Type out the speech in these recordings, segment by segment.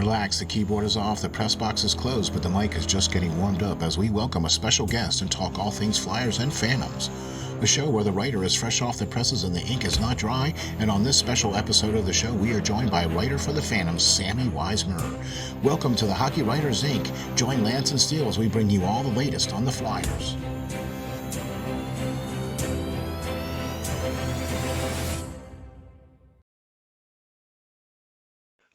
Relax, the keyboard is off, the press box is closed, but the mic is just getting warmed up as we welcome a special guest and talk all things Flyers and Phantoms. A show where the writer is fresh off the presses and the ink is not dry, and on this special episode of the show, we are joined by writer for the Phantoms, Sam Wismer. Welcome to the Hockey Writers Inc. Join Lance and Steel as we bring you all the latest on the Flyers.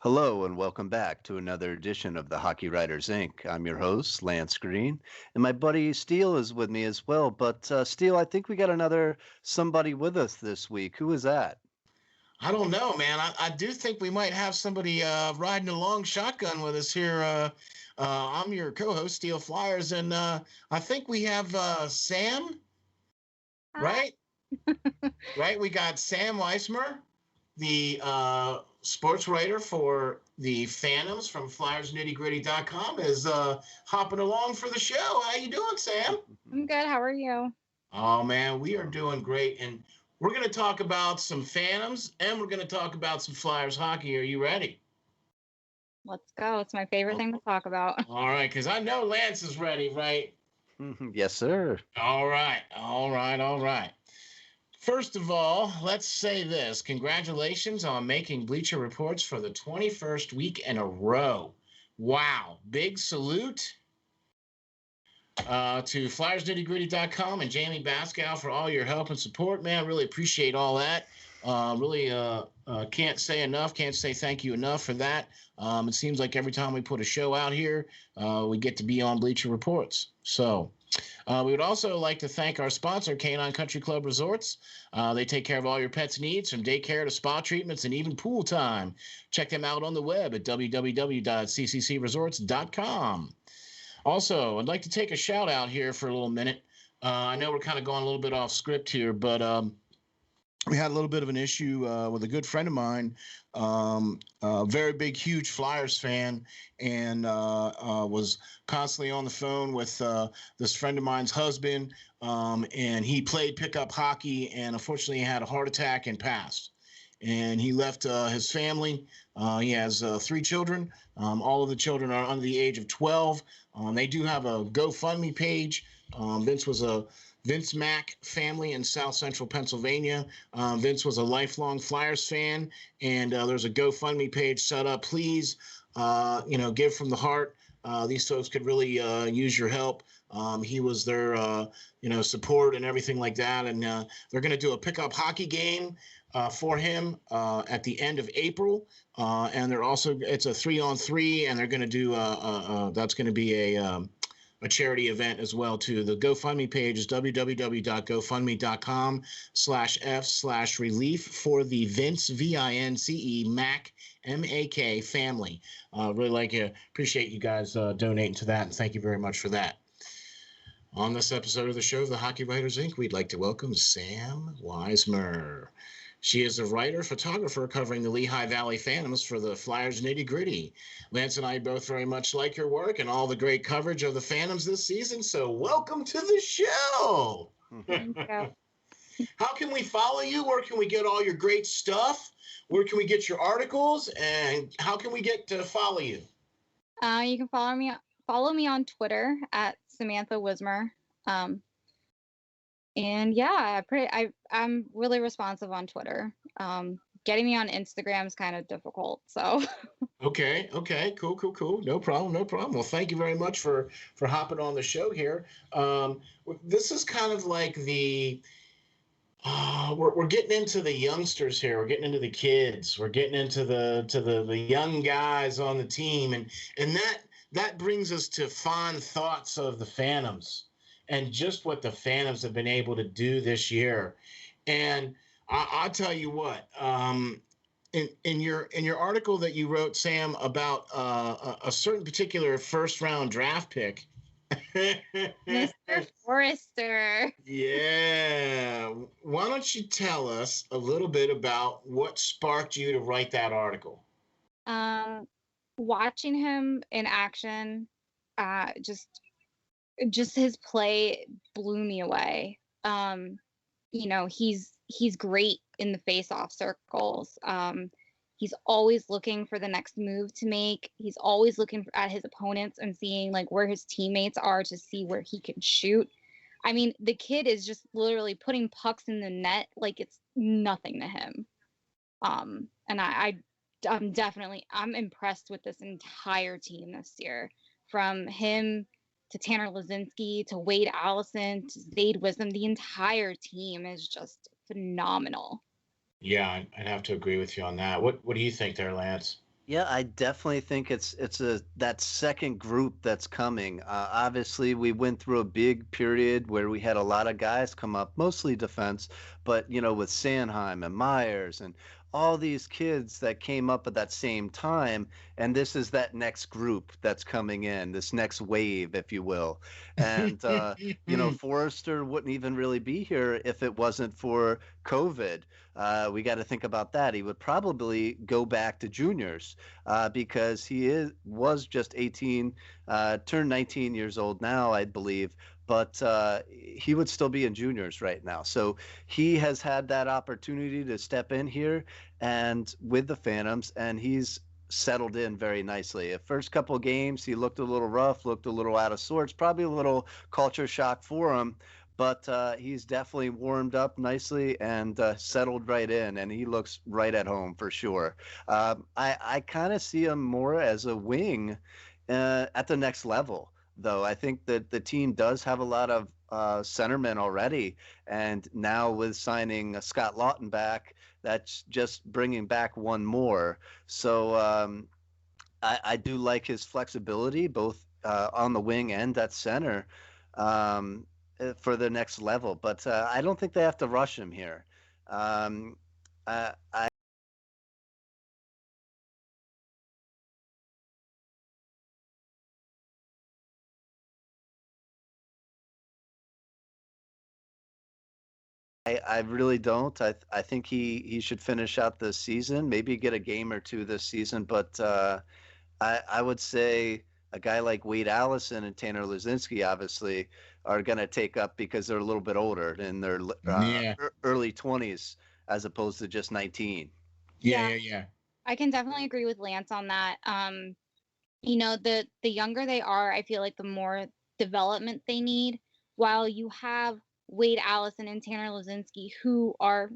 Hello and welcome back to another edition of the Hockey Writers Inc. I'm your host, Lance Green, and my buddy Steel is with me as well. But Steel, I think we got somebody with us this week. Who is that? I don't know, man. I do think we might have somebody riding along shotgun with us here. I'm your co-host, SteelFlyers, and I think we have Sam, right? Right, we got Sam Wismer, the sports writer for the Phantoms from FlyersNittyGritty.com, is hopping along for the show. How you doing, Sam? I'm good. How are you? Oh, man, we are doing great, and we're going to talk about some Phantoms, and we're going to talk about some Flyers hockey. Are you ready? Let's go. It's my favorite thing to talk about. All right, because I know Lance is ready, right? Yes, sir. All right. First of all, let's say this. Congratulations on making Bleacher Reports for the 21st week in a row. Wow. Big salute to FlyersNittyGritty.com and Jamie Baskow for all your help and support, man. Really appreciate all that. Can't say enough. Can't say thank you enough for that. It seems like every time we put a show out here, we get to be on Bleacher Reports. So we would also like to thank our sponsor, Canine Country Club Resorts. They take care of all your pets' needs, from daycare to spa treatments and even pool time. Check them out on the web at www.cccresorts.com. Also, I'd like to take a shout out here for a little minute. I know we're kind of going a little bit off script here, but we had a little bit of an issue with a good friend of mine, a very big, huge Flyers fan, and was constantly on the phone with this friend of mine's husband, and he played pickup hockey, and unfortunately had a heart attack and passed. And he left his family. He has 3 children. All of the children are under the age of 12. They do have a GoFundMe page. Vince Mack family in South Central Pennsylvania. Vince was a lifelong Flyers fan, and there's a GoFundMe page set up. Please, give from the heart. These folks could really use your help. He was their, support and everything like that. And they're going to do a pickup hockey game for him at the end of April. And it's a 3-on-3, and they're going to do that's going to be a charity event as well too. The GoFundMe page is www.gofundme.com/f/relief for the Vince VINCE Mac MAK family. Really appreciate you guys donating to that, and thank you very much for that. On this episode of the show, The Hockey Writers Inc., we'd like to welcome Sam Wismer. She is a writer, photographer covering the Lehigh Valley Phantoms for the Flyers Nitty Gritty. Lance and I both very much like her work and all the great coverage of the Phantoms this season, so welcome to the show. Thank you. How can we follow you? Where can we get all your great stuff? Where can we get your articles? And how can we get to follow you? You can follow me on Twitter at Samantha Wismer. And yeah, I'm really responsive on Twitter. Getting me on Instagram is kind of difficult, so. Okay, cool. No problem. Well, thank you very much for hopping on the show here. This is kind of like we're getting into the youngsters here. We're getting into the kids. We're getting into the young guys on the team, and that brings us to fond thoughts of the Phantoms and just what the Phantoms have been able to do this year. And I'll tell you what, in your article that you wrote, Sam, about a certain particular first-round draft pick. Mr. Forrester. Yeah. Why don't you tell us a little bit about what sparked you to write that article? Watching him in action, just his play blew me away. He's great in the face-off circles. He's always looking for the next move to make. He's always looking at his opponents and seeing like where his teammates are to see where he can shoot. I mean, the kid is just literally putting pucks in the net like it's nothing to him. And I'm impressed with this entire team this year, from him to Tanner Lazinski to Wade Allison to Zade Wisdom. The entire team is just phenomenal. Yeah, I'd have to agree with you on that. What do you think there, Lance? Yeah, I definitely think it's that second group that's coming. Obviously, we went through a big period where we had a lot of guys come up, mostly defense, but with Sanheim and Myers and all these kids that came up at that same time, and this is that next group that's coming in, this next wave, if you will. And Forrester wouldn't even really be here if it wasn't for COVID. We got to think about that. He would probably go back to juniors because he was just 18, turned 19 years old now, I believe, but he would still be in juniors right now. So he has had that opportunity to step in here and with the Phantoms, and he's settled in very nicely. The first couple of games, he looked a little rough, looked a little out of sorts, probably a little culture shock for him. But he's definitely warmed up nicely and settled right in, and he looks right at home for sure. I kind of see him more as a wing at the next level, though. I think that the team does have a lot of centermen already, and now with signing Scott Lawton back, that's just bringing back one more. So I do like his flexibility, both on the wing and at center. For the next level, but I don't think they have to rush him here. I really don't. I think he should finish out the season, maybe get a game or two this season, but I would say a guy like Wade Allison and Tanner Lazinski obviously are going to take up because they're a little bit older in their early 20s as opposed to just 19. Yeah. I can definitely agree with Lance on that. The younger they are, I feel like the more development they need. While you have Wade Allison and Tanner Lazinski, who are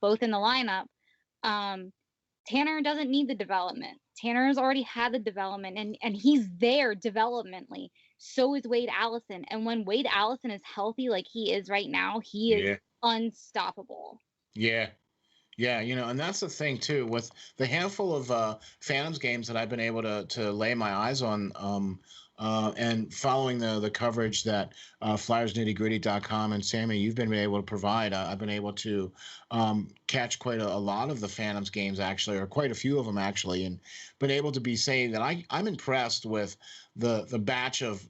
both in the lineup, Tanner doesn't need the development. Tanner has already had the development, and he's there developmentally. So is Wade Allison. And when Wade Allison is healthy like he is right now, he is unstoppable. Yeah. Yeah, and that's the thing too with the handful of Phantoms games that I've been able to lay my eyes on, and following the coverage that FlyersNittyGritty.com and Sammy, you've been able to provide. I've been able to catch quite a lot of the Phantoms games actually, or quite a few of them actually, and been able to be saying that I'm impressed with the batch of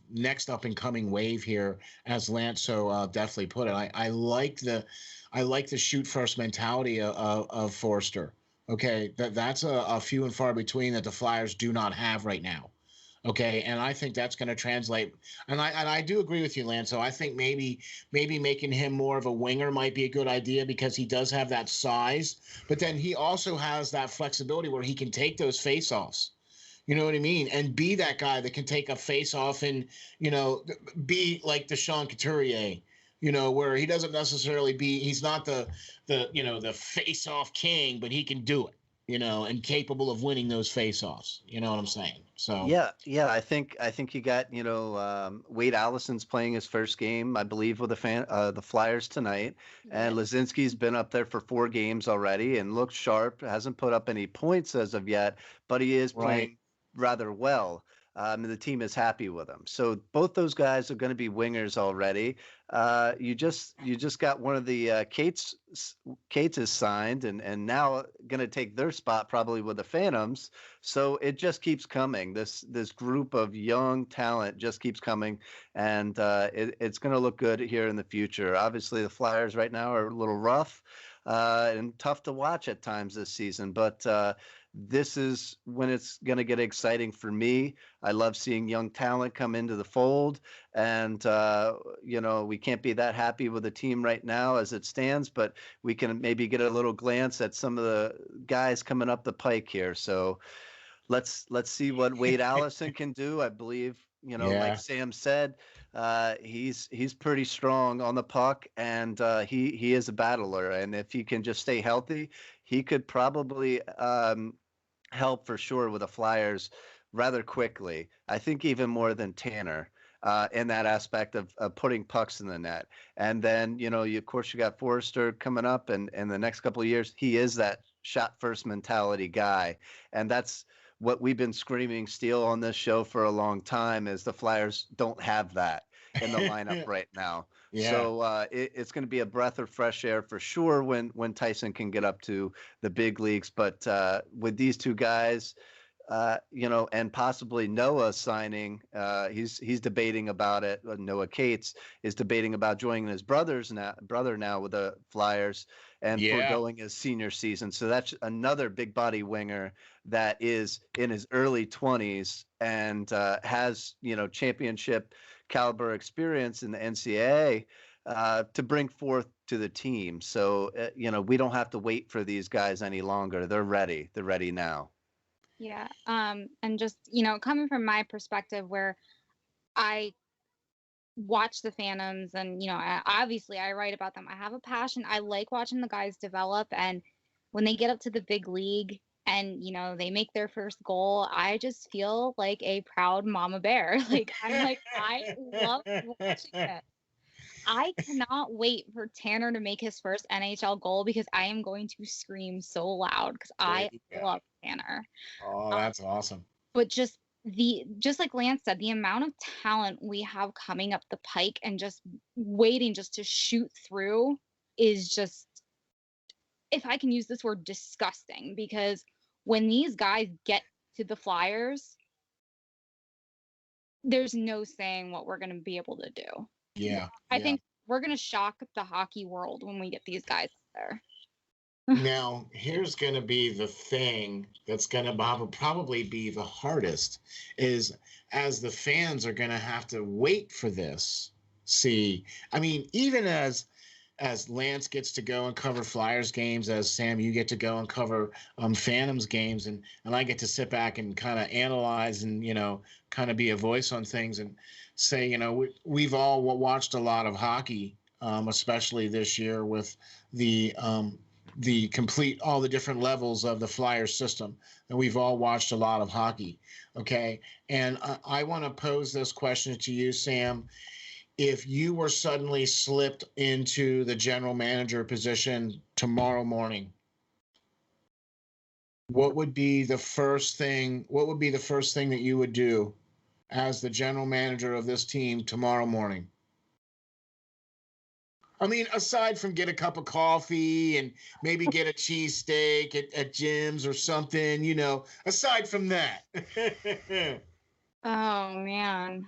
next up and coming wave here, as Lance so definitely put it. I like the shoot first mentality of Forster. Okay, that's a few and far between that the Flyers do not have right now. Okay, and I think that's going to translate. And I do agree with you, Lance. So I think maybe making him more of a winger might be a good idea because he does have that size, but then he also has that flexibility where he can take those face-offs. You know what I mean? And be that guy that can take a face-off and, be like the Sean Couturier, where he doesn't necessarily he's not the face-off king, but he can do it, and capable of winning those face-offs. You know what I'm saying? So yeah. I think you got Wade Allison's playing his first game, I believe, with the Flyers tonight, and Lazinski's been up there for 4 games already and looks sharp. Hasn't put up any points as of yet, but he is playing rather well. And the team is happy with him. So both those guys are going to be wingers already. You just got one of the Cates is signed and now going to take their spot probably with the Phantoms. So it just keeps coming. This group of young talent just keeps coming, and it's going to look good here in the future. Obviously, the Flyers right now are a little rough. and tough to watch at times this season. But this is when it's going to get exciting for me. I love seeing young talent come into the fold, and we can't be that happy with the team right now as it stands, but we can maybe get a little glance at some of the guys coming up the pike here. So let's see what Wade Allison can do. I believe, like Sam said, he's pretty strong on the puck, and he is a battler. And if he can just stay healthy, he could probably help for sure with the Flyers rather quickly. I think even more than Tanner. In that aspect of putting pucks in the net. And then, of course, you got Forrester coming up, and in the next couple of years, he is that shot first mentality guy. And that's what we've been screaming, Steel, on this show for a long time, is the Flyers don't have that in the lineup right now. Yeah. So it's going to be a breath of fresh air for sure when Tyson can get up to the big leagues. But with these two guys, and possibly Noah signing, he's debating about it. Noah Cates is debating about joining his brother now with the Flyers and foregoing his senior season. So that's another big body winger that is in his early 20s and has championship caliber experience in the NCAA to bring forth to the team. So we don't have to wait for these guys any longer. They're ready. They're ready now. Yeah. And just, coming from my perspective where I watch the Phantoms and, obviously I write about them. I have a passion. I like watching the guys develop. And when they get up to the big league and, they make their first goal, I just feel like a proud mama bear. I love watching it. I cannot wait for Tanner to make his first NHL goal because I am going to scream so loud because I love Tanner. Oh, that's awesome. But just like Lance said, the amount of talent we have coming up the pike and just waiting just to shoot through is just, if I can use this word, disgusting. Because when these guys get to the Flyers, there's no saying what we're going to be able to do. Yeah. I think we're going to shock the hockey world when we get these guys there. Now, here's going to be the thing that's going to probably be the hardest is as the fans are going to have to wait for this. See, I mean, even as Lance gets to go and cover Flyers games, as Sam, you get to go and cover Phantoms games, and I get to sit back and kind of analyze and, kind of be a voice on things and say, we've all watched a lot of hockey, especially this year with the complete, all the different levels of the Flyers system. And we've all watched a lot of hockey. Okay. And I want to pose this question to you, Sam. If you were suddenly slipped into the general manager position tomorrow morning, what would be the first thing that you would do as the general manager of this team tomorrow morning? I mean, aside from get a cup of coffee and maybe get a cheesesteak at Jim's or something, aside from that. Oh, man.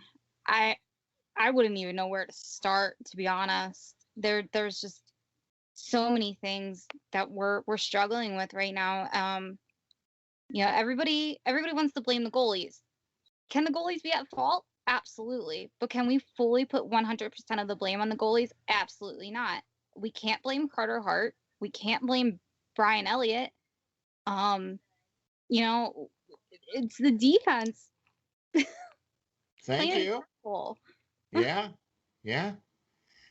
I wouldn't even know where to start, to be honest. There's just so many things that we're struggling with right now. Everybody wants to blame the goalies. Can the goalies be at fault? Absolutely. But can we fully put 100% of the blame on the goalies? Absolutely not. We can't blame Carter Hart. We can't blame Brian Elliott. It's the defense. Thank you. Yeah.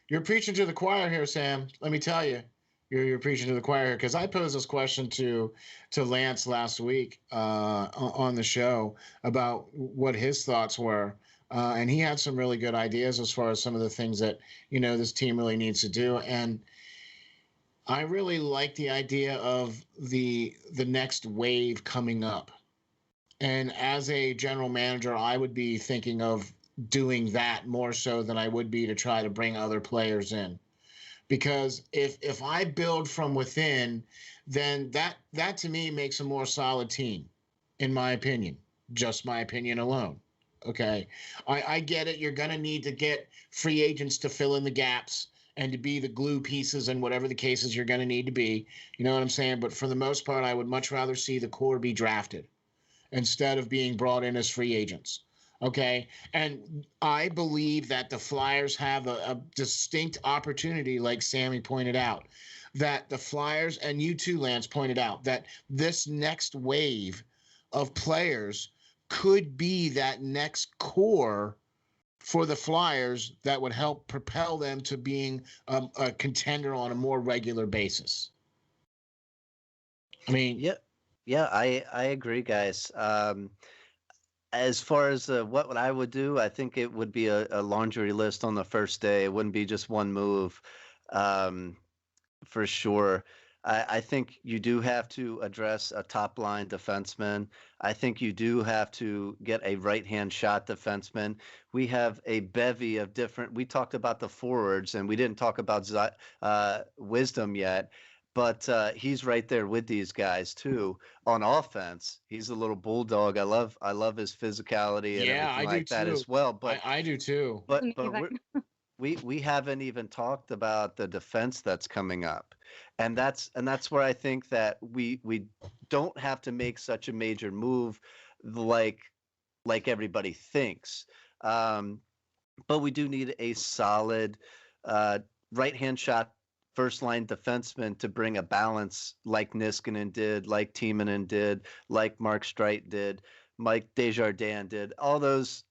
You're preaching to the choir here, Sam. Let me tell you. You're preaching to the choir here because I posed this question to Lance last week on the show about what his thoughts were. And he had some really good ideas as far as some of the things that, this team really needs to do. And I really like the idea of the next wave coming up. And as a general manager, I would be thinking of doing that more so than I would be to try to bring other players in. Because if I build from within, then that to me makes a more solid team, in my opinion. Just my opinion alone. Okay. I get it. You're going to need to get free agents to fill in the gaps and to be the glue pieces and whatever the cases you're going to need to be. You know what I'm saying? But for the most part, I would much rather see the core be drafted instead of being brought in as free agents. Okay. And I believe that the Flyers have a distinct opportunity, like Sammy pointed out, that the Flyers, and you too, Lance, pointed out, that this next wave of players could be that next core for the Flyers that would help propel them to being a contender on a more regular basis. I mean, yeah, I agree, guys. As far as what I would do, I think it would be a laundry list on the first day. It wouldn't be just one move, for sure. I think you do have to address a top line defenseman. I think you do have to get a right-hand shot defenseman. We have a bevy of different. We talked about the forwards, and we didn't talk about Wisdom yet. But he's right there with these guys too on offense. He's a little bulldog. I love his physicality and everything like that as well. But I do too. But we haven't even talked about the defense that's coming up, and that's where I think that we don't have to make such a major move like everybody thinks. But we do need a solid right-hand shot first line defenseman to bring a balance like Niskanen did, like Timonen did, like Mark Streit did, Mike Desjardins did. All those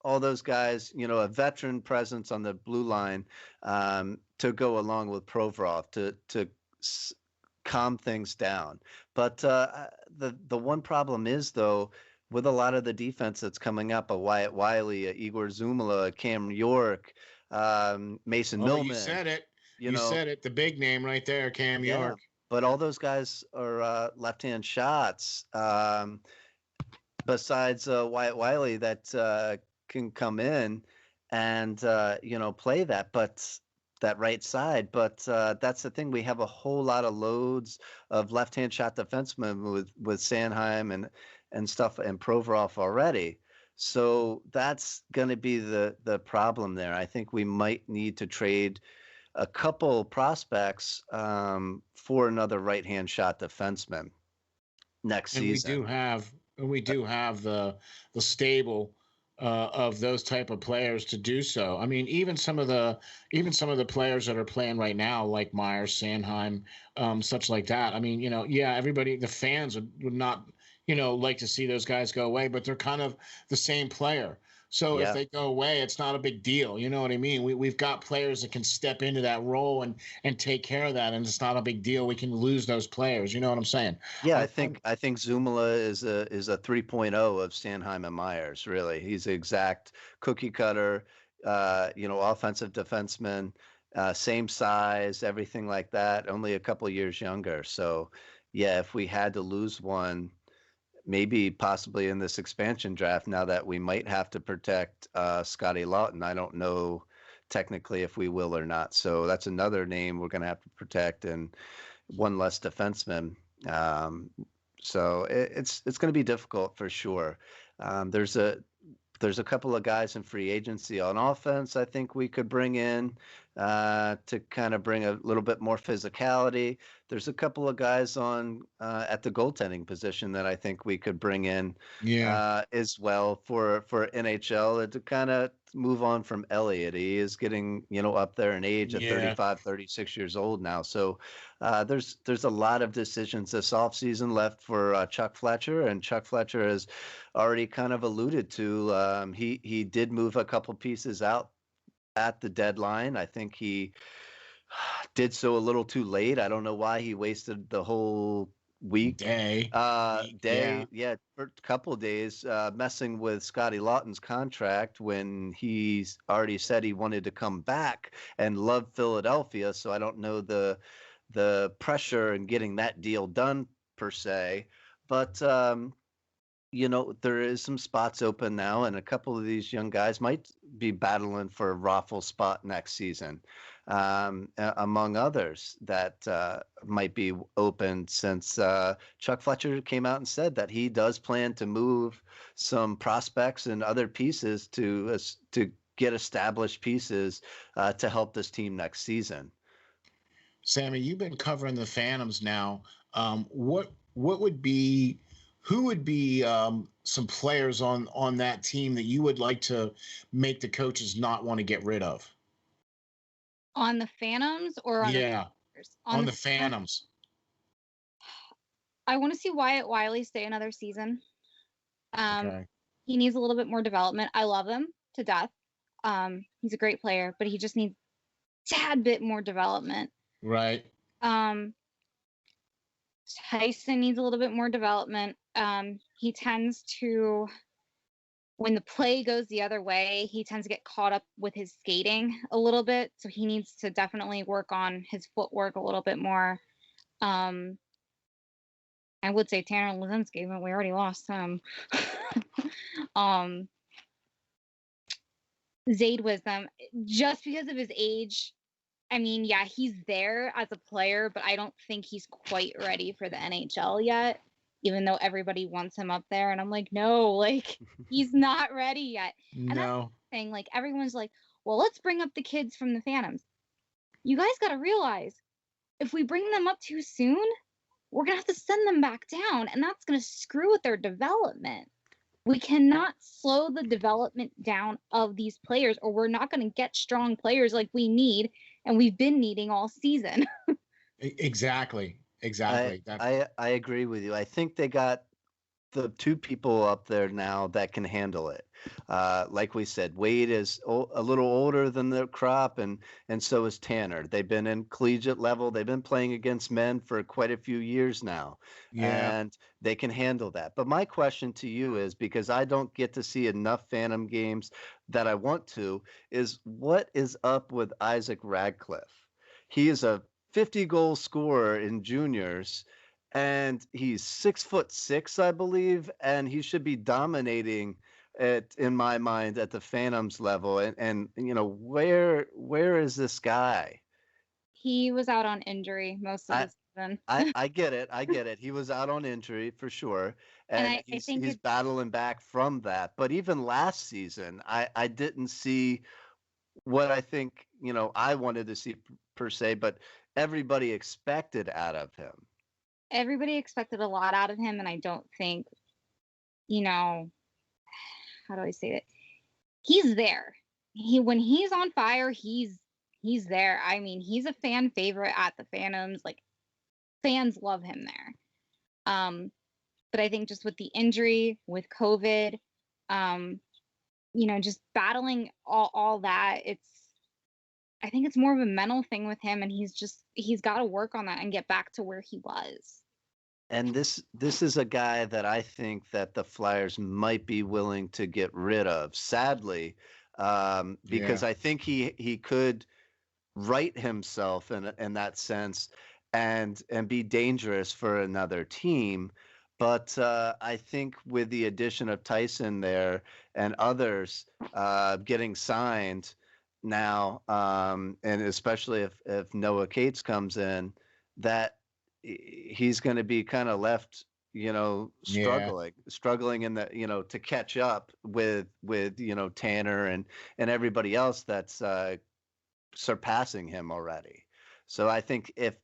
guys, a veteran presence on the blue line to go along with Provorov to calm things down. But the one problem is, though, with a lot of the defense that's coming up, a Wyatt Wiley, a Igor Zumala, a Cam York, Mason Millman. You said it. You said it, the big name right there, Cam York. But all those guys are left-hand shots. Besides Wyatt Wiley that can come in and play that right side. But that's the thing. We have a whole lot of loads of left-hand shot defensemen with Sanheim and stuff and Provorov already. So that's going to be the problem there. I think we might need to trade a couple prospects for another right-hand shot defenseman next season. We do have the stable of those type of players to do so. I mean, even some of the players that are playing right now, like Myers, Sanheim, such like that. I mean, everybody, the fans would not, like to see those guys go away, but they're kind of the same player. So if they go away, it's not a big deal. You know what I mean? We've got players that can step into that role and take care of that, and it's not a big deal. We can lose those players. You know what I'm saying? Yeah, I think Zumala is a 3.0 of Sanheim and Myers. Really, he's the exact cookie cutter. Offensive defenseman, same size, everything like that. Only a couple of years younger. So, yeah, if we had to lose one, maybe possibly in this expansion draft, now that we might have to protect Scotty Lawton. I don't know technically if we will or not. So that's another name we're going to have to protect, and one less defenseman. So it's going to be difficult for sure. There's a couple of guys in free agency on offense I think we could bring in to kind of bring a little bit more physicality. There's a couple of guys on at the goaltending position that I think we could bring in as well for NHL to kind of move on from Elliott. He is getting, up there in age at 35, 36 years old now. So there's a lot of decisions this offseason left for Chuck Fletcher, and Chuck Fletcher has already kind of alluded to he did move a couple pieces out at the deadline. I think he did so a little too late. I don't know why he wasted the whole week. For a couple of days messing with Scotty Lawton's contract when he's already said he wanted to come back and love Philadelphia. So I don't know the pressure in getting that deal done per se, but there is some spots open now, and a couple of these young guys might be battling for a Raffle spot next season, among others that might be open, since Chuck Fletcher came out and said that he does plan to move some prospects and other pieces to get established pieces to help this team next season. Sammy, you've been covering the Phantoms now. What would be who would be some players on that team that you would like to make the coaches not want to get rid of? On the Phantoms or on the Yeah, Flyers? on the Phantoms. I want to see Wyatt Wiley stay another season. Okay. He needs a little bit more development. I love him to death. He's a great player, but he just needs a tad bit more development. Right. Tyson needs a little bit more development. He tends to, when the play goes the other way, he tends to get caught up with his skating a little bit. So he needs to definitely work on his footwork a little bit more. I would say Tanner Lazinski, but we already lost him. Zade Wisdom, just because of his age, I mean, yeah, he's there as a player, but I don't think he's quite ready for the NHL yet, even though everybody wants him up there. And I'm like, no, like, he's not ready yet. And that's the thing, like, everyone's like, well, let's bring up the kids from the Phantoms. You guys got to realize, if we bring them up too soon, we're going to have to send them back down, and that's going to screw with their development. We cannot slow the development down of these players, or we're not going to get strong players like we need, and we've been needing all season. Exactly. I agree with you. I think they got the two people up there now that can handle it. Like we said, Wade is a little older than the crop, and so is Tanner. They've been in collegiate level. They've been playing against men for quite a few years now, and they can handle that. But my question to you is, because I don't get to see enough Phantom games that I want to, is what is up with Isaac Radcliffe? He is a 50-goal scorer in juniors, and he's 6'6", I believe, and he should be dominating in my mind, at the Phantoms level. And you know, where is this guy? He was out on injury most of the season. I get it. He was out on injury for sure, and I think he's battling back from that. But even last season, I didn't see what I think, you know, I wanted to see per se, but everybody expected out of him. Everybody expected a lot out of him, and I don't think, you know, how do I say it? He's there. When he's on fire, he's there. I mean, he's a fan favorite at the Phantoms. Like, fans love him there. But I think just with the injury, with COVID, you know, just battling all that, I think it's more of a mental thing with him, and he's got to work on that and get back to where he was. And this is a guy that I think that the Flyers might be willing to get rid of, sadly, because I think he could right himself in that sense and be dangerous for another team. But I think with the addition of Tyson there and others getting signed now, and especially if Noah Cates comes in, that he's going to be kind of left, you know, struggling in the, you know, to catch up with you know, Tanner and everybody else that's surpassing him already. So I think if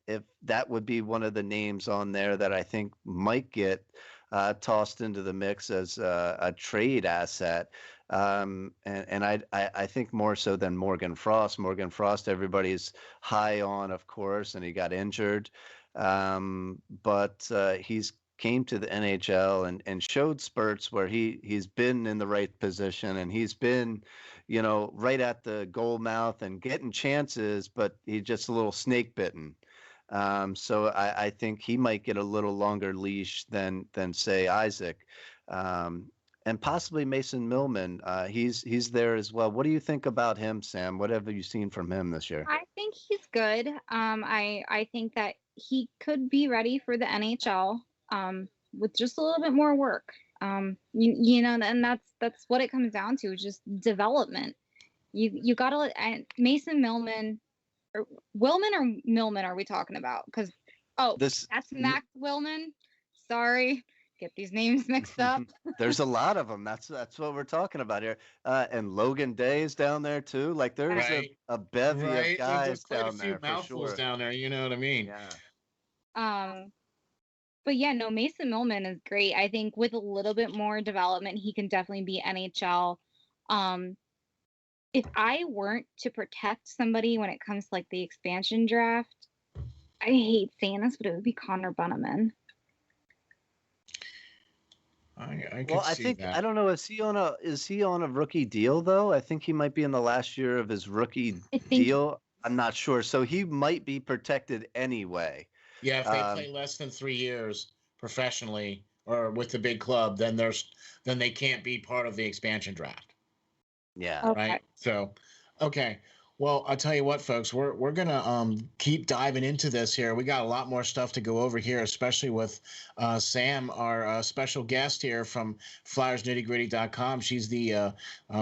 that would be one of the names on there that I think might get tossed into the mix as a trade asset. And I think more so than Morgan Frost. Morgan Frost, everybody's high on, of course, and he got injured. But he's came to the NHL and showed spurts where he's been in the right position, and he's been, you know, right at the goal mouth and getting chances, but he's just a little snake bitten. So I think he might get a little longer leash than say Isaac, and possibly Mason Millman. He's there as well. What do you think about him, Sam? What have you seen from him this year? I think he's good. I think that he could be ready for the NHL with just a little bit more work. You know, and that's what it comes down to, just development. You gotta, and Mason Millman, or Willman or Millman are we talking about? Because that's Max Willman. Sorry, get these names mixed up. There's a lot of them. That's what we're talking about here. And Logan Day is down there too. Like there's Right. a bevy of Right. There's guys quite a down few there for mouthfuls sure. down there. You know what I mean? Yeah. But yeah, no, Mason Millman is great. I think with a little bit more development, he can definitely be NHL. If I weren't to protect somebody when it comes to like the expansion draft, I hate saying this, but it would be Connor Bunneman. I Well, could I see think that. I don't know. Is he on a rookie deal though? I think he might be in the last year of his rookie deal. I'm not sure. So he might be protected anyway. Yeah, if they play less than 3 years professionally or with the big club, then they can't be part of the expansion draft. Yeah. Okay. Right. So, okay. Well, I'll tell you what, folks, we're gonna keep diving into this here. We got a lot more stuff to go over here, especially with Sam, our special guest here from FlyersNittyGritty.com. She's the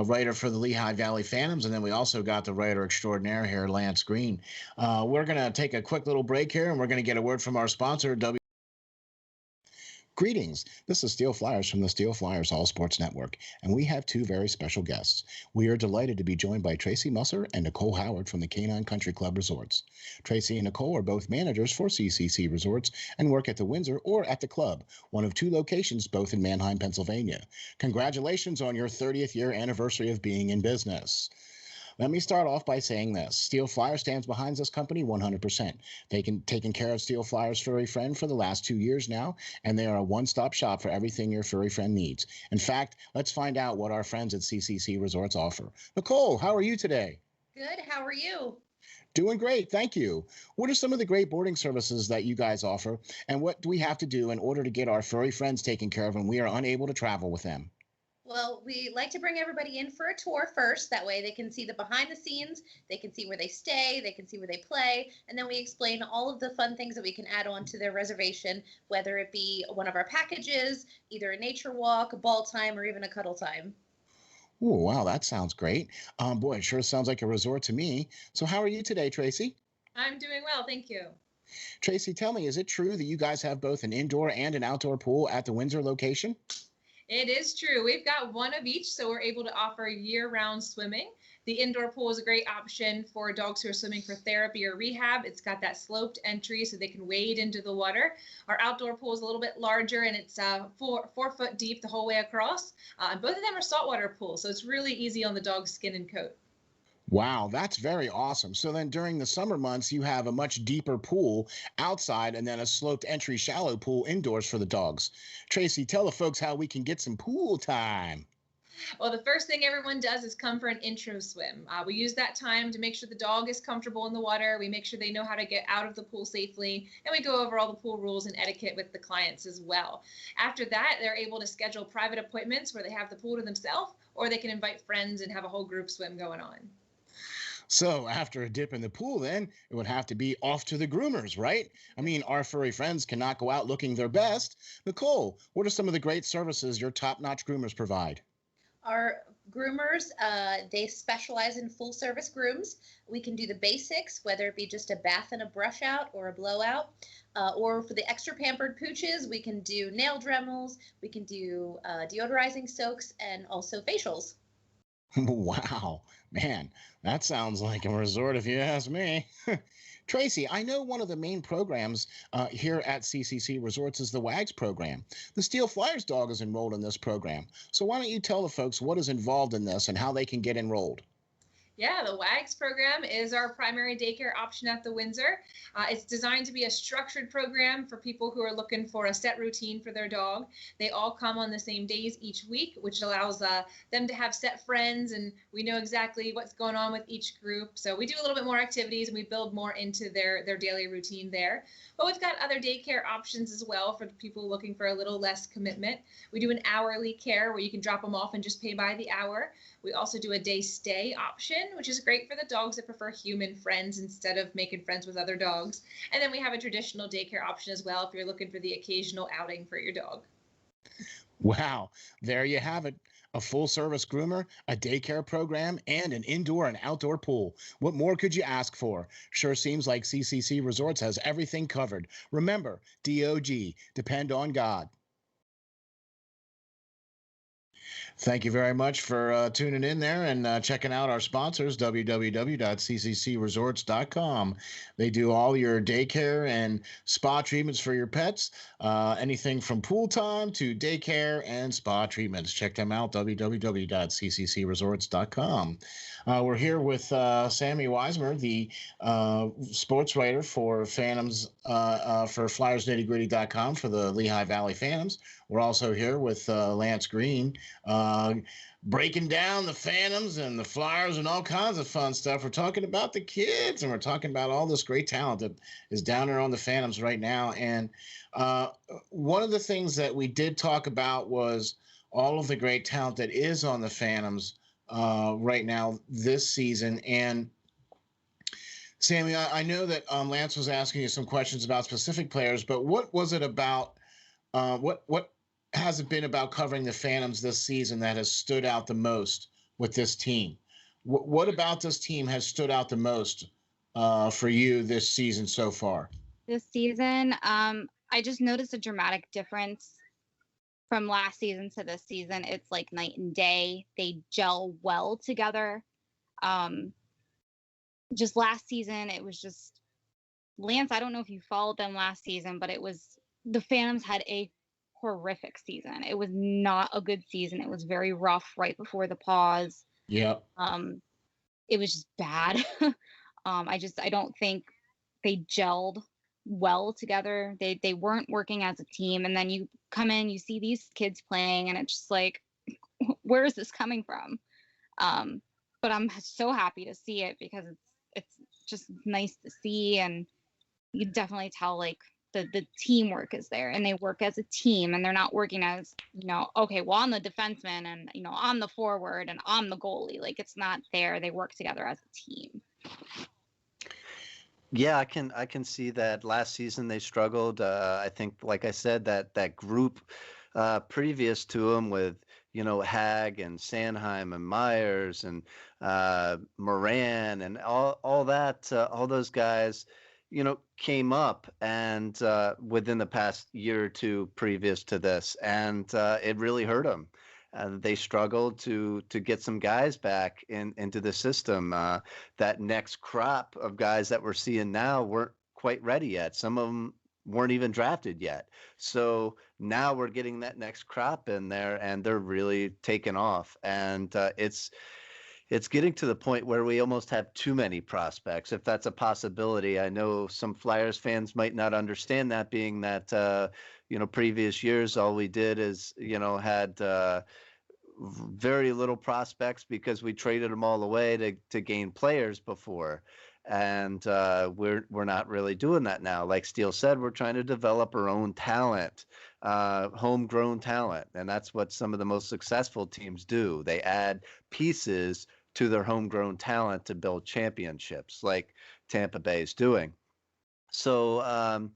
writer for the Lehigh Valley Phantoms, and then we also got the writer extraordinaire here, Lance Green. We're gonna take a quick little break here, and we're gonna get a word from our sponsor, Greetings. This is SteelFlyers from the SteelFlyers All Sports Network, and we have two very special guests. We are delighted to be joined by Tracy Musser and Nicole Howard from the Canine Country Club Resorts. Tracy and Nicole are both managers for CCC Resorts and work at the Windsor or at the club, one of two locations both in Manheim, Pennsylvania. Congratulations on your 30th year anniversary of being in business. Let me start off by saying this. Steel Flyer stands behind this company 100%. Taken care of Steel Flyer's furry friend for the last 2 years now, and they are a one-stop shop for everything your furry friend needs. In fact, let's find out what our friends at CCC Resorts offer. Nicole, how are you today? Good. How are you? Doing great, thank you. What are some of the great boarding services that you guys offer, and what do we have to do in order to get our furry friends taken care of when we are unable to travel with them? Well, we like to bring everybody in for a tour first. That way they can see the behind the scenes, they can see where they stay, they can see where they play, and then we explain all of the fun things that we can add on to their reservation, whether it be one of our packages, either a nature walk, a ball time, or even a cuddle time. Oh, wow, that sounds great. Boy, it sure sounds like a resort to me. So how are you today, Tracy? I'm doing well, thank you. Tracy, tell me, is it true that you guys have both an indoor and an outdoor pool at the Windsor location? It is true. We've got one of each, so we're able to offer year-round swimming. The indoor pool is a great option for dogs who are swimming for therapy or rehab. It's got that sloped entry so they can wade into the water. Our outdoor pool is a little bit larger, and it's 4 foot deep the whole way across. And both of them are saltwater pools, so it's really easy on the dog's skin and coat. Wow, that's very awesome. So then during the summer months, you have a much deeper pool outside and then a sloped entry shallow pool indoors for the dogs. Tracy, tell the folks how we can get some pool time. Well, the first thing everyone does is come for an intro swim. We use that time to make sure the dog is comfortable in the water. We make sure they know how to get out of the pool safely, and we go over all the pool rules and etiquette with the clients as well. After that, they're able to schedule private appointments where they have the pool to themselves, or they can invite friends and have a whole group swim going on. So after a dip in the pool, then it would have to be off to the groomers, right? I mean, our furry friends cannot go out looking their best. Nicole, what are some of the great services your top-notch groomers provide? Our groomers, they specialize in full service grooms. We can do the basics, whether it be just a bath and a brush out or a blowout. Or for the extra pampered pooches, we can do nail Dremels, we can do deodorizing soaks, and also facials. Wow, man, that sounds like a resort if you ask me. Tracy, I know one of the main programs here at CCC Resorts is the WAGS program. The Steel Flyers dog is enrolled in this program. So why don't you tell the folks what is involved in this and how they can get enrolled? Yeah, the WAGS program is our primary daycare option at the Windsor. It's designed to be a structured program for people who are looking for a set routine for their dog. They all come on the same days each week, which allows them to have set friends, and we know exactly what's going on with each group. So we do a little bit more activities, and we build more into their daily routine there. But we've got other daycare options as well for people looking for a little less commitment. We do an hourly care where you can drop them off and just pay by the hour. We also do a day stay option, which is great for the dogs that prefer human friends instead of making friends with other dogs. And then we have a traditional daycare option as well if you're looking for the occasional outing for your dog. Wow, there you have it. A full-service groomer, a daycare program, and an indoor and outdoor pool. What more could you ask for? Sure seems like CCC Resorts has everything covered. Remember, DOG, depend on God. Thank you very much for tuning in there and checking out our sponsors, www.cccresorts.com. They do all your daycare and spa treatments for your pets, anything from pool time to daycare and spa treatments. Check them out, www.cccresorts.com. We're here with Sammy Wismer, the sports writer for Phantoms, for FlyersNittyGritty.com for the Lehigh Valley Phantoms. We're also here with Lance Green, breaking down the Phantoms and the Flyers and all kinds of fun stuff. We're talking about the kids, and we're talking about all this great talent that is down there on the Phantoms right now. And one of the things that we did talk about was all of the great talent that is on the Phantoms right now this season. And Sammy, I know that Lance was asking you some questions about specific players, but what was it about? What has it been about covering the Phantoms this season that has stood out the most with this team? What about this team has stood out the most for you this season so far? This season, I just noticed a dramatic difference from last season to this season. It's like night and day. They gel well together. Just last season, it was just Lance. I don't know if you followed them last season, but the Phantoms had a horrific season. It was not a good season. It was very rough right before the pause. Yeah. It was just bad. I don't think they gelled well together. They weren't working as a team. And then you come in, you see these kids playing, and it's just like, where is this coming from? But I'm so happy to see it because it's just nice to see, and you definitely tell like the teamwork is there, and they work as a team, and they're not working as, okay, well, I'm the defenseman, and I'm the forward, and I'm the goalie. Like, it's not there. They work together as a team. Yeah, I can see that. Last season they struggled. I think, like I said, that group previous to them with Hag and Sanheim and Myers and Moran and all that, all those guys, came up and within the past year or two previous to this, and it really hurt them. They struggled to get some guys back into the system. That next crop of guys that we're seeing now weren't quite ready yet. Some of them weren't even drafted yet. So now we're getting that next crop in there, and they're really taking off. And it's getting to the point where we almost have too many prospects, if that's a possibility. I know some Flyers fans might not understand that, being that previous years all we did is had very little prospects because we traded them all away to gain players before. And we're not really doing that now. Like Steel said, we're trying to develop our own talent, homegrown talent. And that's what some of the most successful teams do. They add pieces to their homegrown talent to build championships, like Tampa Bay is doing. So,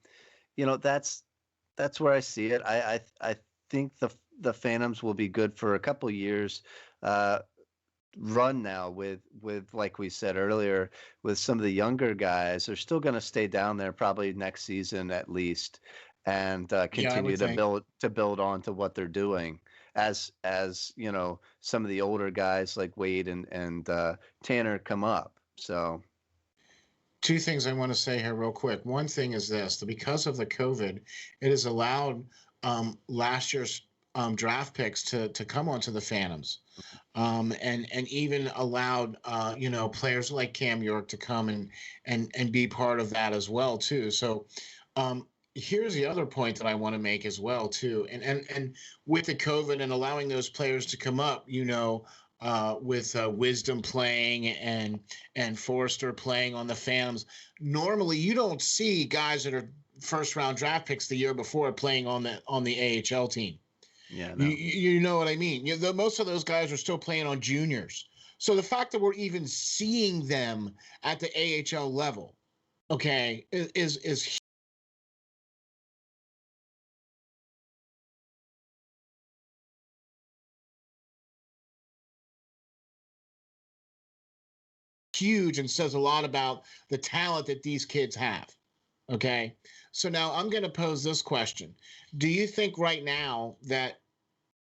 that's where I see it. I think the Phantoms will be good for a couple years. Run now with like we said earlier, with some of the younger guys. They're still going to stay down there probably next season at least, and continue to build on to what they're doing. As some of the older guys like Wade and Tanner come up. So two things I want to say here real quick. One thing is this: because of the COVID, it has allowed last year's draft picks to come onto the Phantoms, and even allowed players like Cam York to come and be part of that as well too. So here's the other point that I want to make as well too, and with the COVID and allowing those players to come up, with Wisdom playing and Forrester playing on the Phantoms, normally you don't see guys that are first round draft picks the year before playing on the AHL team. Yeah, no. You know what I mean? Most of those guys are still playing on juniors. So the fact that we're even seeing them at the AHL level, okay, is huge and says a lot about the talent that these kids have. Okay. So now I'm going to pose this question. Do you think right now that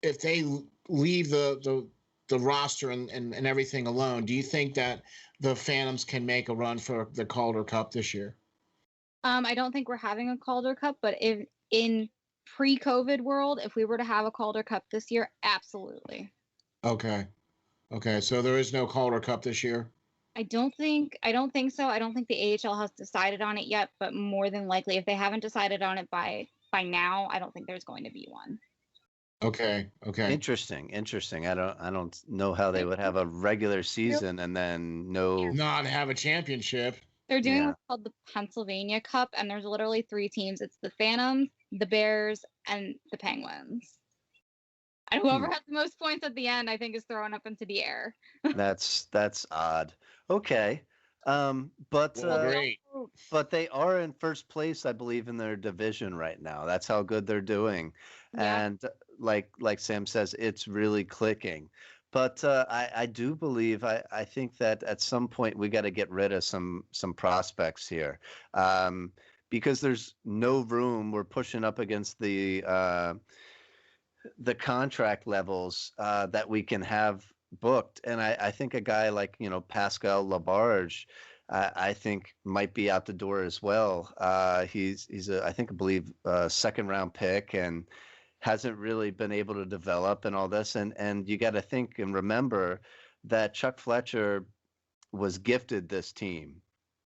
if they leave the roster and everything alone, do you think that the Phantoms can make a run for the Calder Cup this year? I don't think we're having a Calder Cup, but if in pre-COVID world, if we were to have a Calder Cup this year, absolutely. Okay. So there is no Calder Cup this year? I don't think so. I don't think the AHL has decided on it yet, but more than likely, if they haven't decided on it by now, I don't think there's going to be one. Okay. Interesting. I don't know how they would have a regular season and then no. Not have a championship. They're doing what's called the Pennsylvania Cup, and there's literally 3 teams. It's the Phantoms, the Bears, and the Penguins. And whoever has the most points at the end, I think, is thrown up into the air. That's odd. Okay. Great. But they are in first place, I believe, in their division right now. That's how good they're doing. Yeah. And like Sam says, it's really clicking. But I do believe I think that at some point we got to get rid of some prospects here, because there's no room. We're pushing up against the contract levels that we can have booked, and I think a guy like Pascal Labarge, I think might be out the door as well. He's I believe a second round pick and hasn't really been able to develop and all this. And you got to think and remember that Chuck Fletcher was gifted this team.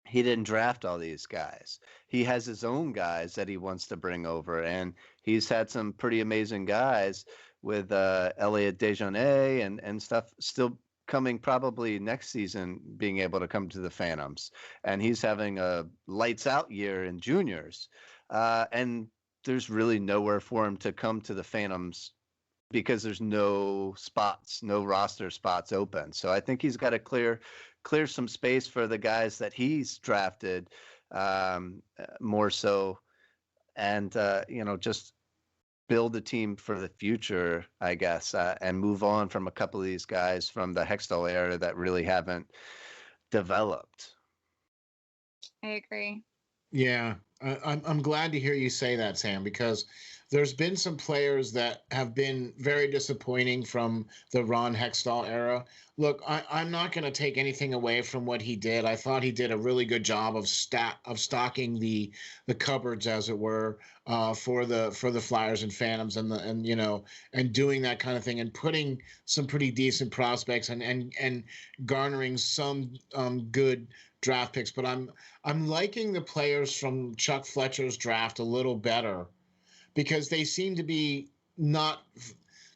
He didn't draft all these guys. He has his own guys that he wants to bring over. And he's had some pretty amazing guys with Elliot Dejournay and stuff still coming probably next season, being able to come to the Phantoms. And he's having a lights out year in juniors. And there's really nowhere for him to come to the Phantoms because there's no roster spots open. So I think he's got to clear some space for the guys that he's drafted, more so, and just build a team for the future, I guess, and move on from a couple of these guys from the Hextall era that really haven't developed. I agree. Yeah, I'm glad to hear you say that, Sam, because there's been some players that have been very disappointing from the Ron Hextall era. Look, I'm not going to take anything away from what he did. I thought he did a really good job of stocking the cupboards, as it were, for the Flyers and Phantoms, and doing that kind of thing, and putting some pretty decent prospects and garnering some good draft picks. But I'm liking the players from Chuck Fletcher's draft a little better, because they seem to be not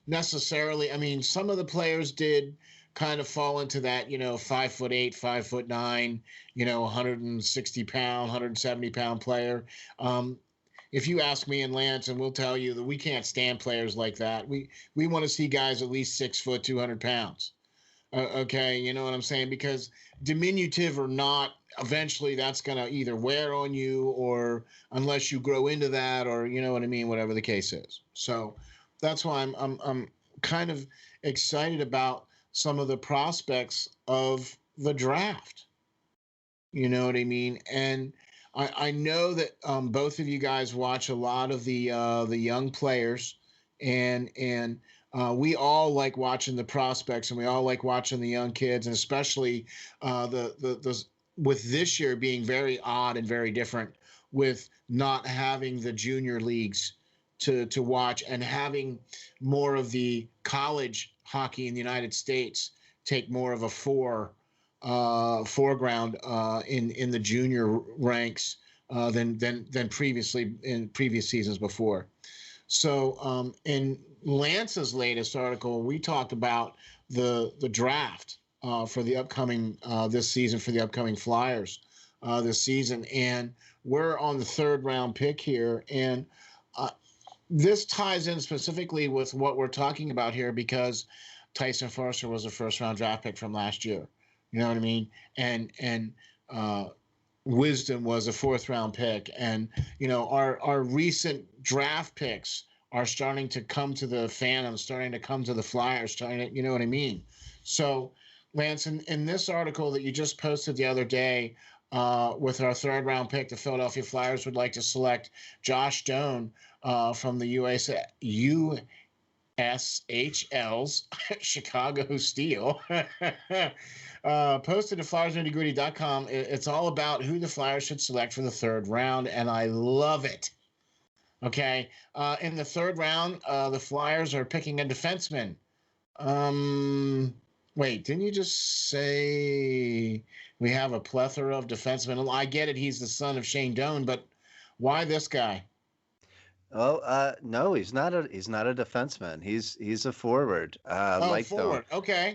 necessarily. I mean, some of the players did kind of fall into that, 5'8", 5'9", 160 pound, 170 pound player. If you ask me and Lance, and we'll tell you that we can't stand players like that. We want to see guys at least 6 foot, 200 pounds. Okay, you know what I'm saying? Because diminutive or not, eventually that's going to either wear on you, or unless you grow into that, or you know what I mean, whatever the case is. So that's why I'm kind of excited about some of the prospects of the draft. You know what I mean? And I know that both of you guys watch a lot of the young players, and we all like watching the prospects, and we all like watching the young kids, and especially the with this year being very odd and very different, with not having the junior leagues to watch, and having more of the college hockey in the United States take more of a foreground in the junior ranks than previously in previous seasons before. So in Lance's latest article, we talked about the draft for the upcoming this season, for the upcoming Flyers this season, and we're on the 3rd round pick here, and this ties in specifically with what we're talking about here, because Tyson Foerster was a 1st round draft pick from last year. You know what I mean? And Wisdom was a 4th round pick, and our recent draft picks are starting to come to the Phantoms, starting to come to the Flyers, starting to, you know what I mean? So, Lance, in this article that you just posted the other day, with our 3rd round pick, the Philadelphia Flyers would like to select Josh Doan from the USHL USHL's Chicago Steel. Posted to FlyersNittyGritty.com. It's all about who the Flyers should select for the third round, and I love it. Okay. In the third round, the Flyers are picking a defenseman. Wait, didn't you just say we have a plethora of defensemen? I get it. He's the son of Shane Doan, but why this guy? Oh, no, he's not a defenseman. He's a forward. Like forward. Doan. Okay.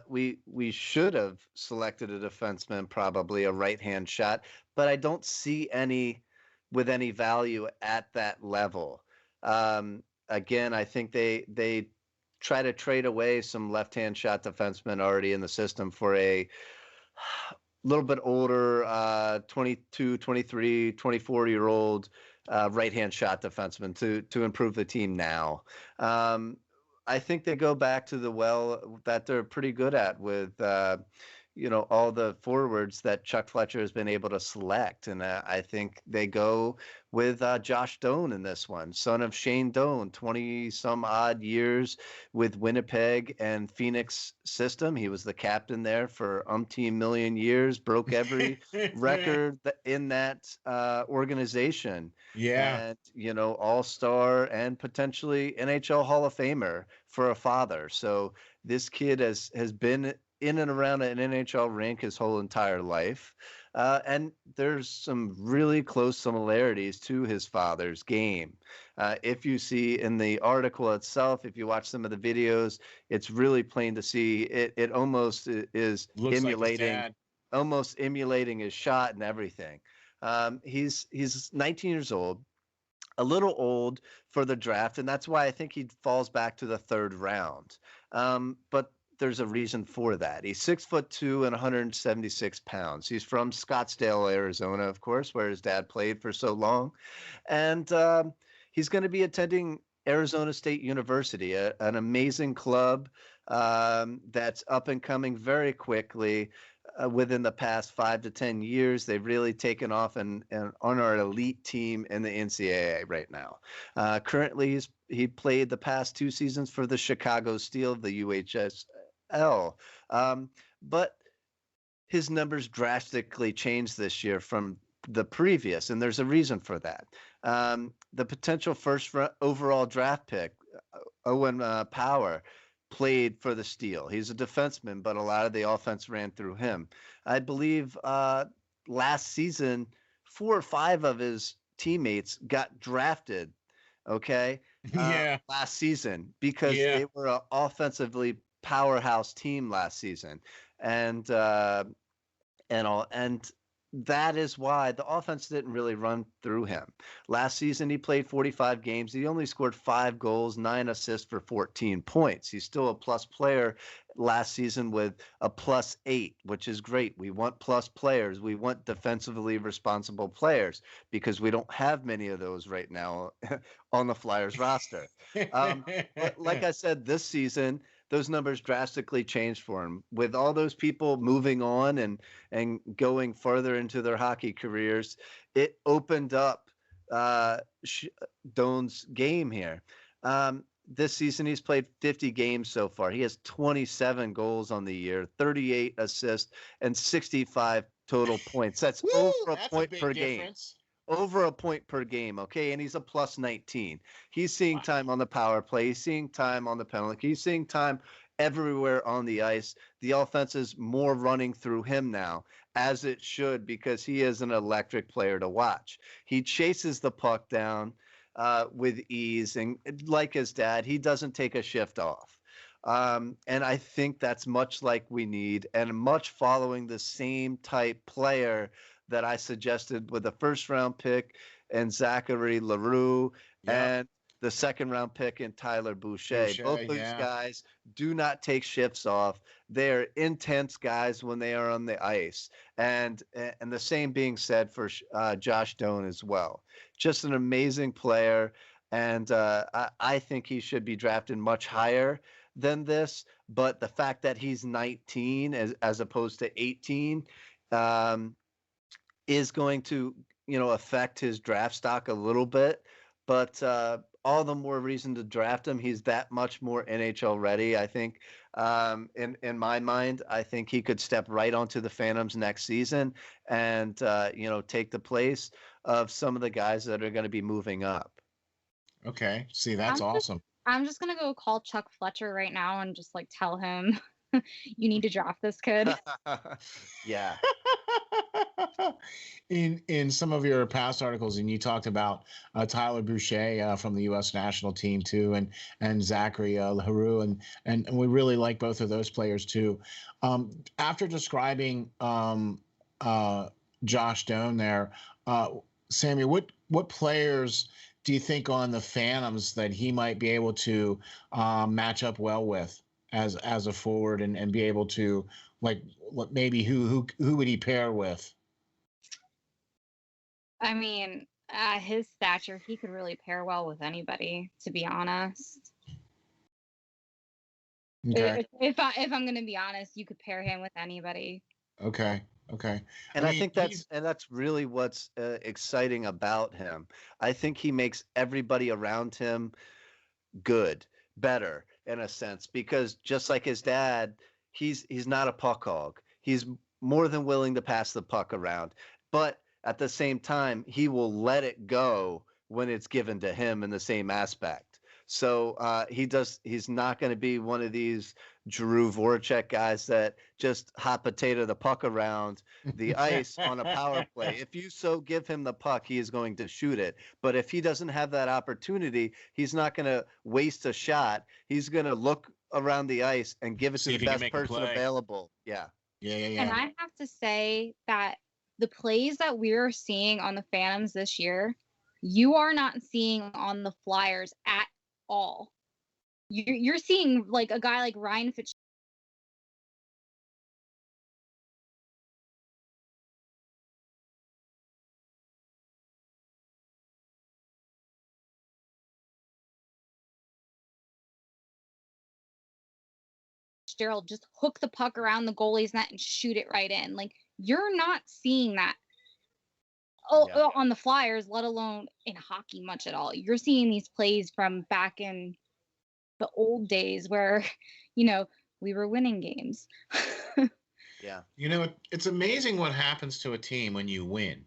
We should have selected a defenseman, probably a right-hand shot, but I don't see any with any value at that level. Again, I think they try to trade away some left-hand shot defensemen already in the system for a little bit older, 22, 23, 24-year-old right-hand shot defenseman to improve the team now. I think they go back to the well that they're pretty good at with all the forwards that Chuck Fletcher has been able to select. And I think they go with Josh Doan in this one, son of Shane Doan, 20 some odd years with Winnipeg and Phoenix system. He was the captain there for umpteen million years, broke every record in that organization. Yeah. And, all-star and potentially NHL Hall of Famer for a father. So this kid has been in and around an NHL rink his whole entire life. And there's some really close similarities to his father's game. If you see in the article itself, if you watch some of the videos, it's really plain to see it almost is Looks emulating, like almost emulating his shot and everything. He's 19 years old, a little old for the draft, and that's why I think he falls back to the third round. But there's a reason for that. He's 6'2" and 176 pounds. He's from Scottsdale, Arizona, of course, where his dad played for so long. And he's going to be attending Arizona State University, an amazing club that's up and coming very quickly. Within the past 5 to 10 years, they've really taken off and on our elite team in the NCAA right now. Currently, he played the past 2 seasons for the Chicago Steel, the USHL. But his numbers drastically changed this year from the previous, and there's a reason for that. The potential first overall draft pick, Owen Power, played for the Steel. He's a defenseman, but a lot of the offense ran through him. I believe last season, 4 or 5 of his teammates got drafted, last season because they were an offensively powerhouse team last season. And that is why the offense didn't really run through him. Last season, he played 45 games. He only scored 5 goals, 9 assists for 14 points. He's still a plus player last season with a +8, which is great. We want plus players. We want defensively responsible players because we don't have many of those right now on the Flyers roster. But like I said, this season, those numbers drastically changed for him. With all those people moving on and going further into their hockey careers, it opened up Doan's game here. This season, he's played 50 games so far. He has 27 goals on the year, 38 assists, and 65 total points. That's over a point per game. Over a point per game, okay? And he's a +19. He's seeing time on the power play. He's seeing time on the penalty. He's seeing time everywhere on the ice. The offense is more running through him now, as it should, because he is an electric player to watch. He chases the puck down with ease, and like his dad, he doesn't take a shift off. And I think that's much like we need, and much following the same type player that I suggested with the first-round pick and Zachary Leroux and the second-round pick in Tyler Boucher. Both those guys do not take shifts off. They're intense guys when they are on the ice. And the same being said for Josh Doan as well. Just an amazing player, and I think he should be drafted much higher than this. But the fact that he's 19 as opposed to 18 is going to, affect his draft stock a little bit. But all the more reason to draft him. He's that much more NHL ready, I think. In my mind, I think he could step right onto the Phantoms next season and take the place of some of the guys that are going to be moving up. Okay. See, that's awesome. I'm just gonna go call Chuck Fletcher right now and just like tell him you need to draft this kid. Yeah. In some of your past articles, and you talked about Tyler Boucher from the U.S. national team too, and Zachary LaRue, and we really like both of those players too. After describing Josh Doan there, Sammy, what players do you think on the Phantoms that he might be able to match up well with as a forward and be able to, like, maybe who would he pair with? I mean, his stature, he could really pair well with anybody, to be honest. Okay. If I'm gonna be honest, you could pair him with anybody. Okay. And I think that's really what's exciting about him. I think he makes everybody around him good, better in a sense, because just like his dad, he's not a puck hog. He's more than willing to pass the puck around, but at the same time, he will let it go when it's given to him in the same aspect. So he's not going to be one of these Drew Voracek guys that just hot potato the puck around the ice on a power play. If you so give him the puck, he is going to shoot it. But if he doesn't have that opportunity, he's not going to waste a shot. He's going to look around the ice and give it to the best person available. Yeah. And I have to say that the plays that we're seeing on the Phantoms this year, you are not seeing on the Flyers at all. You're seeing like a guy like Ryan Fitzgerald just hook the puck around the goalie's net and shoot it right in. Like, you're not seeing that on the Flyers, let alone in hockey much at all. You're seeing these plays from back in the old days where, we were winning games. Yeah. It's amazing what happens to a team when you win.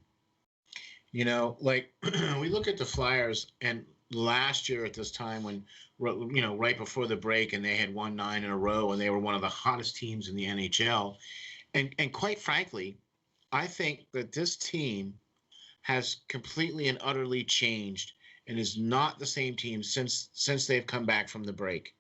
Like we look at the Flyers, and last year at this time when, right before the break, and they had won 9 in a row, and they were one of the hottest teams in the NHL. And quite frankly, I think that this team has completely and utterly changed and is not the same team since they've come back from the break.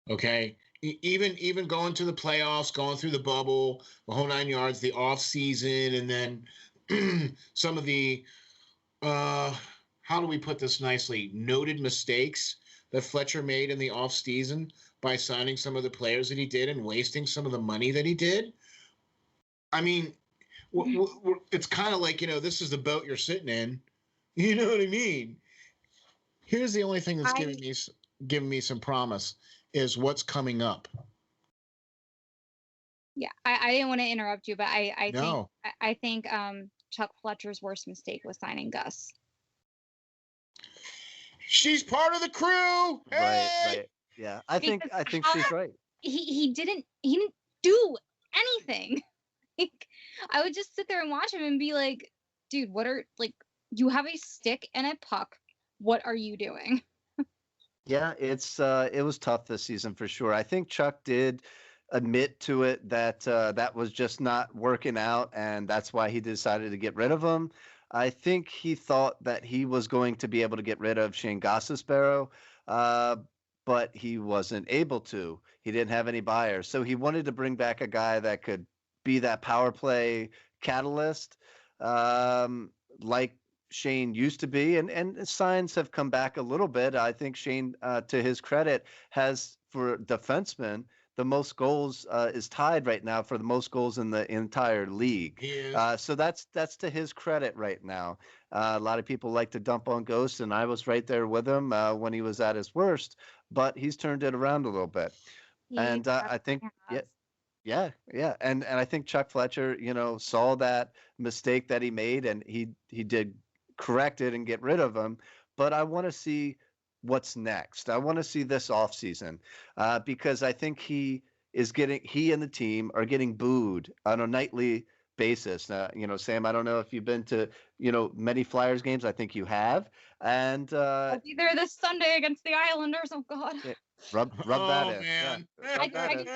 Okay. Even going to the playoffs, going through the bubble, the whole 9 yards, the off season, and then some of the, how do we put this nicely, noted mistakes that Fletcher made in the off season by signing some of the players that he did and wasting some of the money that he did. I mean, it's kind of like, this is the boat you're sitting in. You know what I mean? Here's the only thing that's giving me some promise is what's coming up. Yeah, I didn't want to interrupt you, but I think Chuck Fletcher's worst mistake was signing Gus. She's part of the crew. Hey! Right. Yeah, I think she's right. He didn't do anything. Like, I would just sit there and watch him and be like, dude, you have a stick and a puck. What are you doing? Yeah, it was tough this season for sure. I think Chuck did admit to it that that was just not working out, and that's why he decided to get rid of him. I think he thought that he was going to be able to get rid of Shane Gostisbehere, but he wasn't able to. He didn't have any buyers, so he wanted to bring back a guy that could be that power play catalyst, like Shane used to be, and signs have come back a little bit. I think Shane, to his credit, has, for defensemen, the most goals, is tied right now for the most goals in the entire league. So that's to his credit right now. A lot of people like to dump on Ghost, and I was right there with him when he was at his worst, but he's turned it around a little bit. And I think, yeah. And I think Chuck Fletcher, saw that mistake that he made, and he did correct it and get rid of him. but I want to see what's next. I want to see this offseason because I think he and the team are getting booed on a nightly basis. Sam, I don't know if you've been to, many Flyers games. I think you have. And I'll be there this Sunday against the Islanders. Oh God. rub that in. Man. Yeah, rub that in.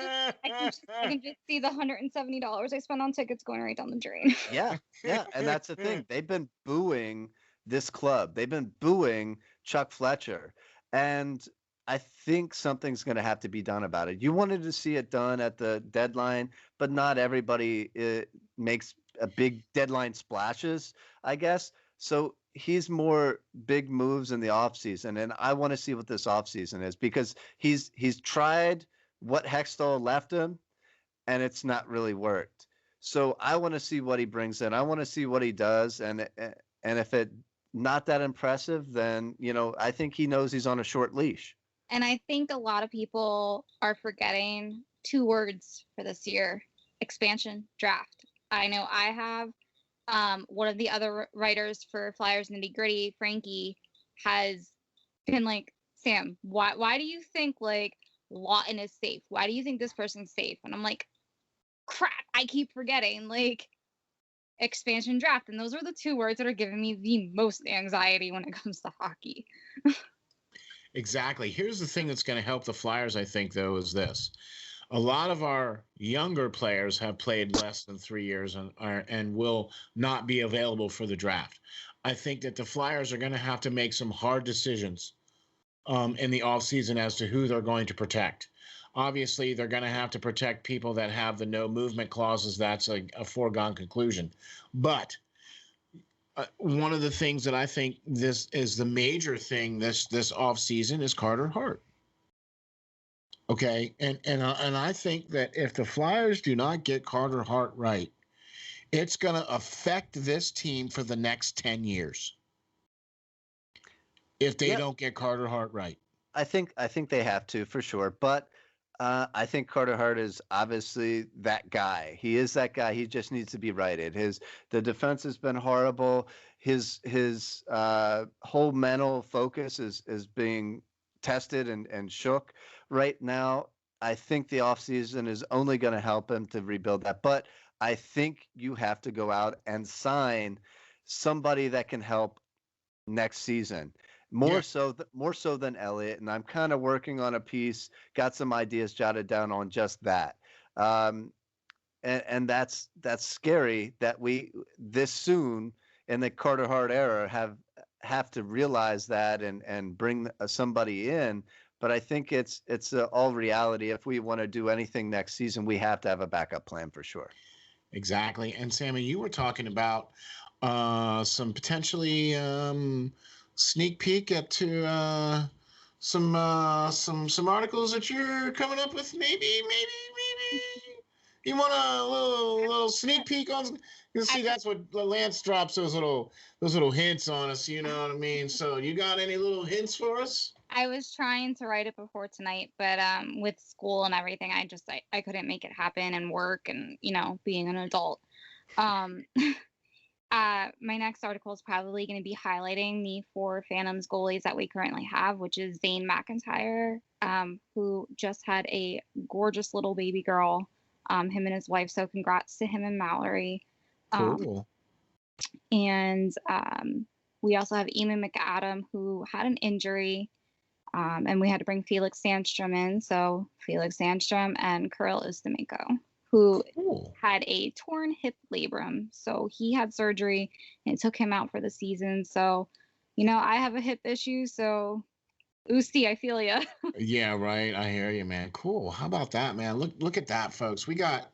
I can just see the $170 I spent on tickets going right down the drain. Yeah, and that's the thing. They've been booing this club. They've been booing Chuck Fletcher, and I think something's going to have to be done about it. You wanted to see it done at the deadline, but not everybody makes a big deadline splashes, I guess. So he's more big moves in the offseason, and I want to see what this offseason is because he's tried what Hextall left him, and it's not really worked. So I want to see what he brings in. I want to see what he does, and if it not that impressive, then I think he knows he's on a short leash. And I think a lot of people are forgetting 2 words for this year: expansion draft. I know I have. One of the other writers for Flyers Nitty Gritty, Frankie, has been like, Sam, why do you think like Lawton is safe? Why do you think this person's safe? And I'm like, crap, I keep forgetting like expansion draft. And those are the 2 words that are giving me the most anxiety when it comes to hockey. Exactly. Here's the thing that's going to help the Flyers, I think, though, is this. A lot of our younger players have played less than 3 years and will not be available for the draft. I think that the Flyers are going to have to make some hard decisions in the offseason as to who they're going to protect. Obviously, they're going to have to protect people that have the no movement clauses. That's a foregone conclusion. But one of the things that I think this is the major thing this offseason is Carter Hart. Okay, and I think that if the Flyers do not get Carter Hart right, it's going to affect this team for the next 10 years. If they don't get Carter Hart right, I think they have to for sure. But I think Carter Hart is obviously that guy. He is that guy. He just needs to be righted. The defense has been horrible. His whole mental focus is being tested and shook right now. I think the offseason is only going to help him to rebuild that. But I think you have to go out and sign somebody that can help next season. More so than Elliott. And I'm kind of working on a piece, got some ideas jotted down on just that. And that's scary that we this soon in the Carter Hart era have to realize that and bring somebody in. But I think it's all reality. If we want to do anything next season, we have to have a backup plan for sure. Exactly. And Sammy, you were talking about some potentially sneak peek to some articles that you're coming up with. Maybe you want a little sneak peek on. You see, that's what Lance drops those little hints on us. You know what I mean? So you got any little hints for us? I was trying to write it before tonight, but with school and everything, I couldn't make it happen, and work and being an adult. My next article is probably going to be highlighting the 4 Phantoms goalies that we currently have, which is Zane McIntyre, who just had a gorgeous little baby girl, him and his wife. So congrats to him and Mallory. Cool. And we also have Eamon McAdam, who had an injury, and we had to bring Felix Sandstrom in. So Felix Sandstrom and Kirill Ustimenko, who had a torn hip labrum. So he had surgery and it took him out for the season. So, I have a hip issue. So, Usti, I feel ya. Yeah, right. I hear you, man. Cool. How about that, man? Look at that, folks. We got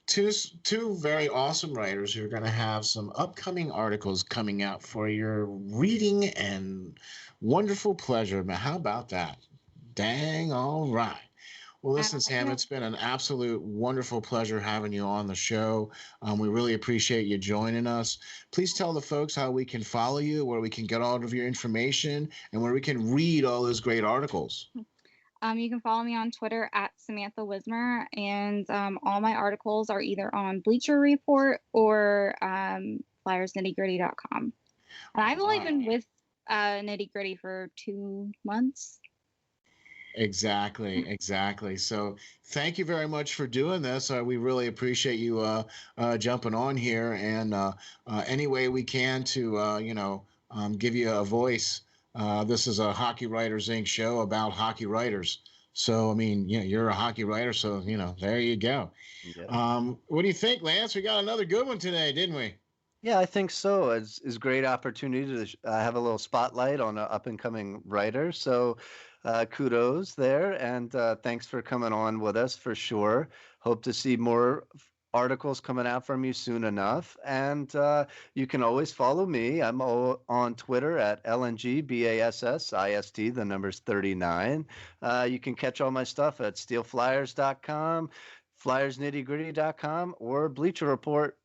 two very awesome writers who are going to have some upcoming articles coming out for your reading and wonderful pleasure, man. How about that? Dang, all right. Well, listen, Sam, it's been an absolute wonderful pleasure having you on the show. We really appreciate you joining us. Please tell the folks how we can follow you, where we can get all of your information, and where we can read all those great articles. You can follow me on Twitter at Samantha Wismer, and all my articles are either on Bleacher Report or FlyersNittyGritty.com. And I've only been with Nitty Gritty for 2 months. Exactly. So thank you very much for doing this. We really appreciate you jumping on here, and any way we can to give you a voice. This is a Hockey Writers Inc. show about hockey writers. So I mean, you're a hockey writer, so there you go. Yeah. What do you think, Lance? We got another good one today, didn't we? Yeah, I think so. It's a great opportunity to have a little spotlight on an up and coming writer. So kudos there. And thanks for coming on with us for sure. Hope to see more articles coming out from you soon enough. And you can always follow me. I'm on Twitter at LNGBASSIST, the number's 39. You can catch all my stuff at SteelFlyers.com, FlyersNittyGritty.com, or Bleacher Report.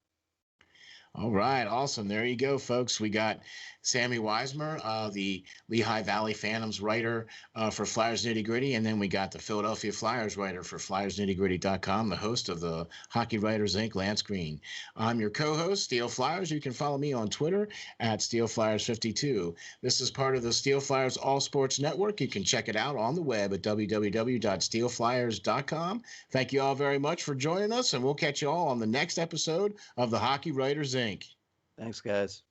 All right, awesome. There you go, folks. We got Sammy Wismer, the Lehigh Valley Phantoms writer for Flyers Nitty Gritty, and then we got the Philadelphia Flyers writer for FlyersNittyGritty.com, the host of the Hockey Writers Inc., Lance Green. I'm your co-host, Steel Flyers. You can follow me on Twitter at SteelFlyers52. This is part of the SteelFlyers All Sports Network. You can check it out on the web at www.steelflyers.com. Thank you all very much for joining us, and we'll catch you all on the next episode of the Hockey Writers Inc. Thanks, guys.